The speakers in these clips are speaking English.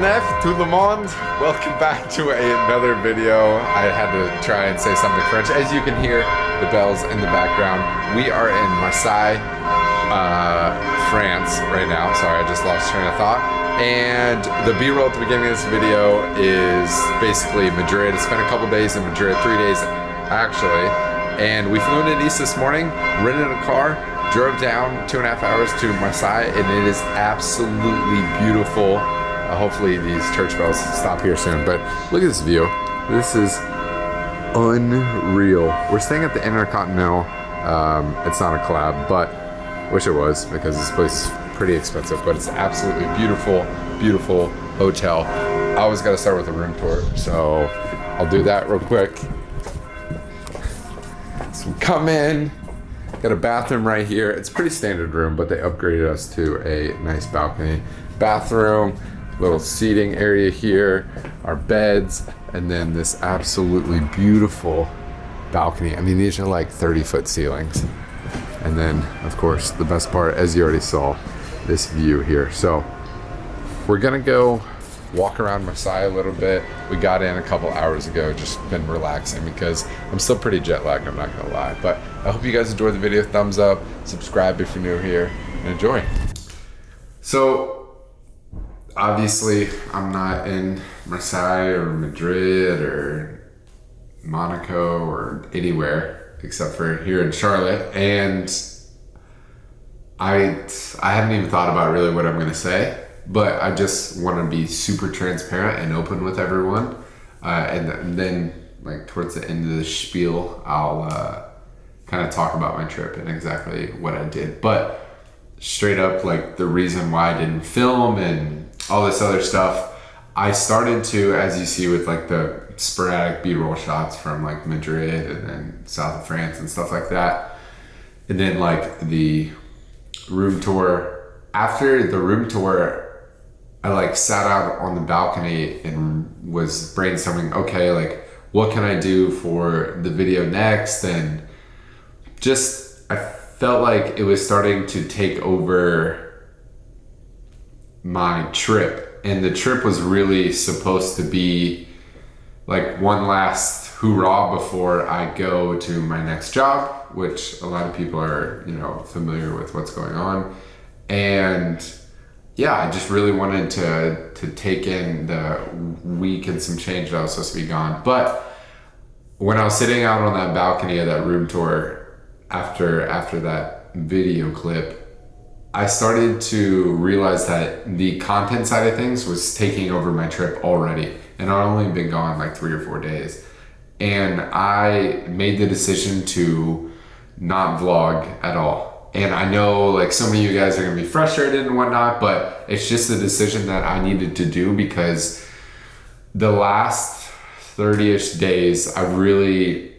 Genève, tout le monde. Welcome back to another video. I had to try and say something French. As you can hear, the bells in the background. We are in Marseille, France right now. Sorry, I just lost train of thought. And the B-roll at the beginning of this video is basically Madrid. I spent a couple days in Madrid, 3 days actually. And we flew into Nice this morning, rented a car, drove down 2.5 hours to Marseille, and it is absolutely beautiful. Hopefully these church bells stop here soon, but look at this view. This is unreal. We're staying at the Intercontinental. It's not a collab, but wish it was, because this place is pretty expensive, but it's absolutely beautiful, beautiful hotel. I always got to start with a room tour, so I'll do that real quick. So we come in, got a bathroom right here. It's a pretty standard room, but they upgraded us to a nice balcony. Bathroom, little seating area here, our beds, and then this absolutely beautiful balcony. I mean, these are like 30-foot ceilings. And then, of course, the best part, as you already saw, this view here. So we're gonna go walk around Marseille a little bit. We got in a couple hours ago, just been relaxing because I'm still pretty jet lagged, I'm not gonna lie. But I hope you guys enjoyed the video. Thumbs up, subscribe if you're new here, and enjoy. So obviously I'm not in Marseille or Madrid or Monaco or anywhere except for here in Charlotte, and I haven't even thought about really what I'm gonna say. But I just want to be super transparent and open with everyone. And then, like, towards the end of the spiel, I'll kind of talk about my trip and exactly what I did. But straight up, like, the reason why I didn't film and all this other stuff, I started to, as you see with, like, the sporadic B-roll shots from, like, Madrid and then south of France and stuff like that. And then, like, the room tour. After the room tour, I like sat out on the balcony and was brainstorming, okay, like what can I do for the video next? And just, I felt like it was starting to take over my trip. And the trip was really supposed to be like one last hoorah before I go to my next job, which a lot of people are, you know, familiar with what's going on. And yeah, I just really wanted to take in the week and some change that I was supposed to be gone. But when I was sitting out on that balcony of that room tour after that video clip, I started to realize that the content side of things was taking over my trip already. And I'd only been gone like 3 or 4 days. And I made the decision to not vlog at all. And I know like some of you guys are gonna be frustrated and whatnot, but it's just a decision that I needed to do because the last 30-ish days, I really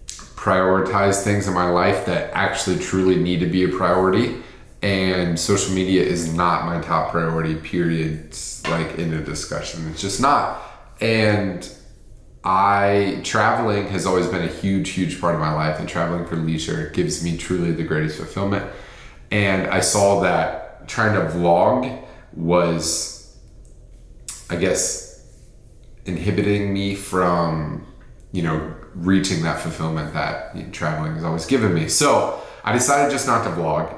prioritized things in my life that actually truly need to be a priority. And social media is not my top priority, period, like in a discussion. It's just not. And traveling has always been a huge part of my life, and traveling for leisure gives me truly the greatest fulfillment. And I saw that trying to vlog was, I guess, inhibiting me from, you know, reaching that fulfillment that, you know, traveling has always given me. So I decided just not to vlog.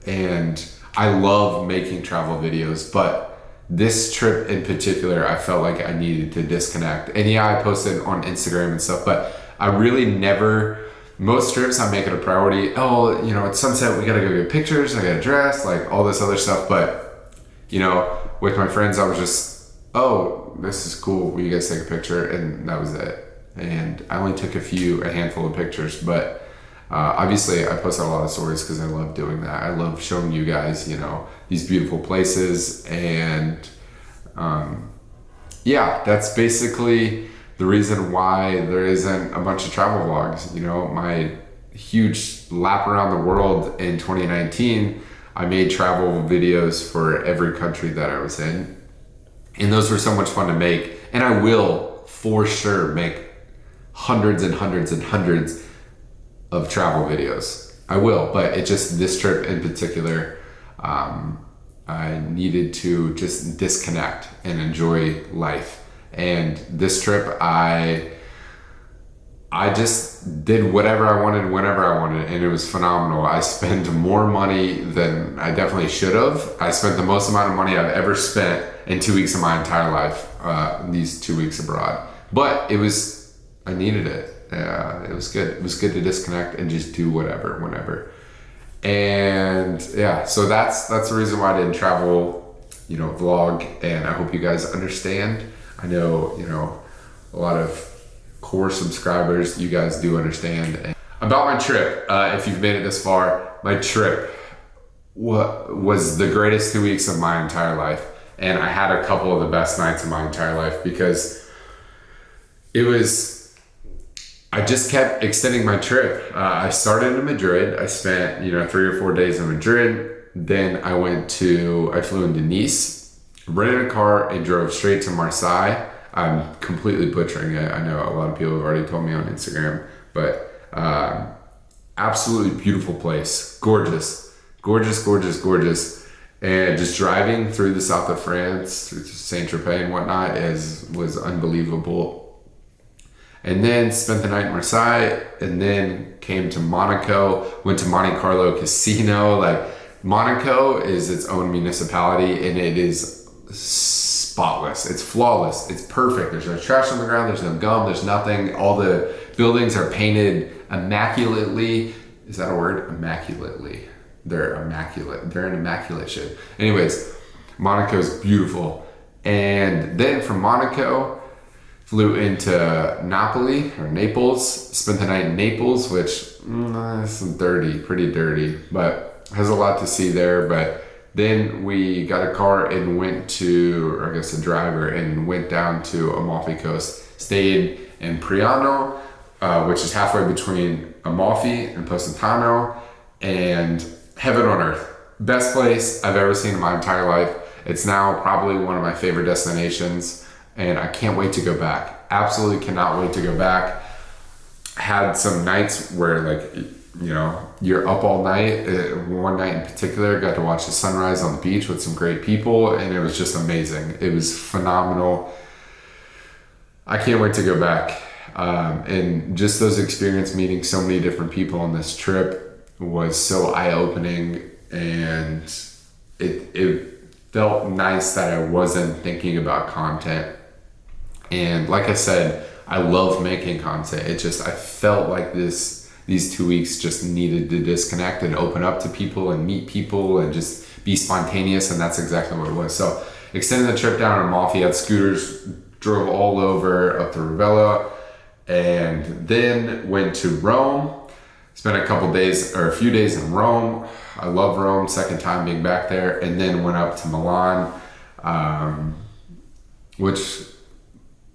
And I love making travel videos, but this trip in particular, I felt like I needed to disconnect. And yeah, I posted on Instagram and stuff, but I really never, most trips I make it a priority. Oh, you know, it's sunset, we gotta go get pictures, I gotta dress, like all this other stuff. But, you know, with my friends, I was just, oh, this is cool, will you guys take a picture? And that was it. And I only took a handful of pictures, but obviously I post a lot of stories because I love doing that. I love showing you guys, you know, these beautiful places. And yeah, that's basically the reason why there isn't a bunch of travel vlogs. You know, my huge lap around the world in 2019, I made travel videos for every country that I was in. And those were so much fun to make. And I will for sure make hundreds and hundreds and hundreds of travel videos. I will, but it just, this trip in particular, I needed to just disconnect and enjoy life. And this trip, I just did whatever I wanted, whenever I wanted, and it was phenomenal. I spent more money than I definitely should have. I spent the most amount of money I've ever spent in 2 weeks of my entire life, these 2 weeks abroad. But I needed it. It was good. It was good to disconnect and just do whatever, whenever. And yeah, so that's the reason why I didn't travel, vlog, and I hope you guys understand. I know, a lot of core subscribers, you guys do understand. And about my trip, if you've made it this far, my trip was the greatest 2 weeks of my entire life. And I had a couple of the best nights of my entire life because I just kept extending my trip. I started in Madrid. I spent, 3 or 4 days in Madrid. Then I flew into Nice, rented a car, and drove straight to Marseille. I'm completely butchering it. I know a lot of people have already told me on Instagram, but absolutely beautiful place. Gorgeous, gorgeous, gorgeous, gorgeous. And just driving through the south of France, through Saint-Tropez and whatnot, was unbelievable. And then spent the night in Marseille, and then came to Monaco, went to Monte Carlo Casino. Like, Monaco is its own municipality, and it is spotless. It's flawless. It's perfect. There's no trash on the ground. There's no gum. There's nothing. All the buildings are painted immaculately. Is that a word? Immaculately. They're immaculate. They're in immaculate shape. Anyways, Monaco's beautiful. And then from Monaco, flew into Naples, spent the night in Naples, which is pretty dirty, but has a lot to see there. But then we got a car and a driver, and went down to Amalfi Coast, stayed in Priano, which is halfway between Amalfi and Positano, and heaven on earth. Best place I've ever seen in my entire life. It's now probably one of my favorite destinations, and I can't wait to go back. Absolutely cannot wait to go back. Had some nights where, you're up all night. One night in particular, got to watch the sunrise on the beach with some great people, and it was just amazing. It was phenomenal. I can't wait to go back. And just those experiences, meeting so many different people on this trip, was so eye-opening, and it felt nice that I wasn't thinking about content. And like I said, I love making content. I felt like these 2 weeks just needed to disconnect and open up to people and meet people and just be spontaneous, and that's exactly what it was. So extended the trip down to Amalfi, had scooters, drove all over up to Ravello, and then went to Rome. Spent a few days in Rome. I love Rome, second time being back there. And then went up to Milan, which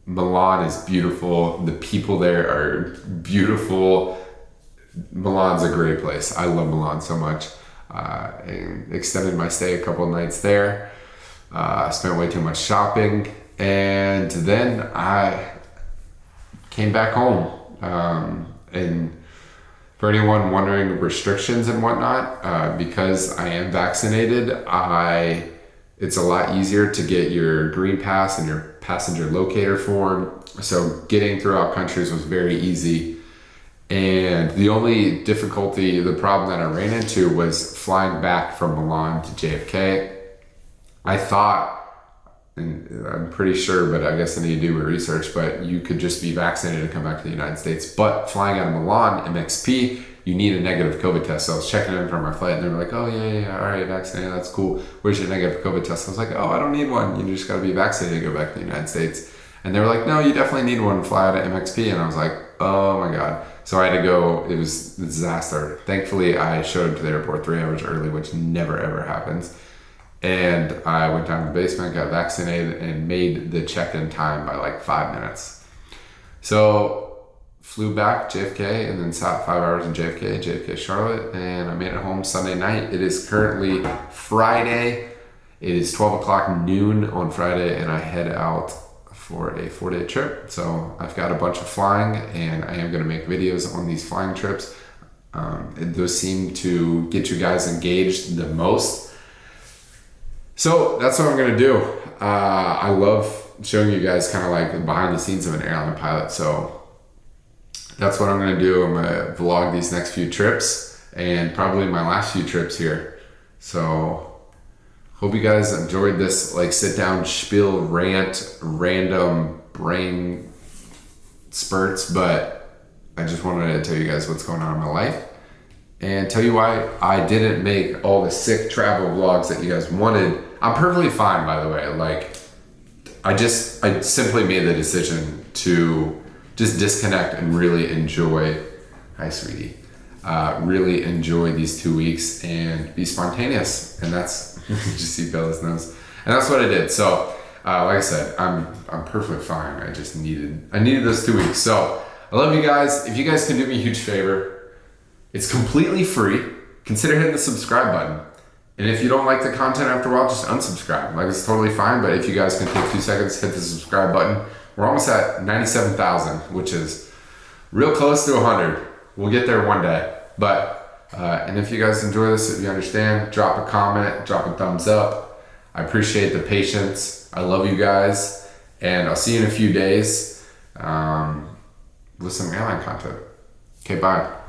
Milan is beautiful. The people there are beautiful. Milan's a great place. I love Milan so much. And extended my stay a couple of nights there. Spent way too much shopping. And then I came back home. And for anyone wondering restrictions and whatnot, because I am vaccinated, it's a lot easier to get your green pass and your passenger locator form. So getting throughout countries was very easy. And the only the problem that I ran into was flying back from Milan to JFK. I thought, and I'm pretty sure, but I guess I need to do my research, but you could just be vaccinated to come back to the United States. But flying out of Milan, MXP, you need a negative COVID test. So I was checking in for my flight, and they were like, oh, yeah, all right, vaccinated, that's cool. Where's your negative COVID test? I was like, oh, I don't need one. You just got to be vaccinated to go back to the United States. And they were like, no, you definitely need one to fly out of MXP. And I was like, oh my God. So I had to go. It was a disaster. Thankfully, I showed up to the airport 3 hours early, which never, ever happens. And I went down to the basement, got vaccinated, and made the check-in time by like 5 minutes. So flew back JFK, and then sat 5 hours in JFK Charlotte, and I made it home Sunday night. It is currently Friday. It is 12 o'clock noon on Friday, and I head out for a 4-day trip. So I've got a bunch of flying, and I am going to make videos on these flying trips. Those seem to get you guys engaged the most. So that's what I'm gonna do. I love showing you guys kind of like the behind the scenes of an airline pilot. So that's what I'm gonna do. I'm gonna vlog these next few trips and probably my last few trips here. So hope you guys enjoyed this like sit down spiel rant, random brain spurts, but I just wanted to tell you guys what's going on in my life and tell you why I didn't make all the sick travel vlogs that you guys wanted. I'm perfectly fine, by the way. Like, I simply made the decision to just disconnect and really enjoy, hi sweetie, really enjoy these 2 weeks and be spontaneous. And that's, just see Bella's nose. And that's what I did. So, like I said, I'm perfectly fine. I needed those 2 weeks. So I love you guys. If you guys can do me a huge favor, it's completely free. Consider hitting the subscribe button. And if you don't like the content after a while, just unsubscribe. Like, it's totally fine, but if you guys can take 2 seconds, hit the subscribe button. We're almost at 97,000, which is real close to 100. We'll get there one day. But, and if you guys enjoy this, if you understand, drop a comment, drop a thumbs up. I appreciate the patience. I love you guys. And I'll see you in a few days with some airline content. Okay, bye.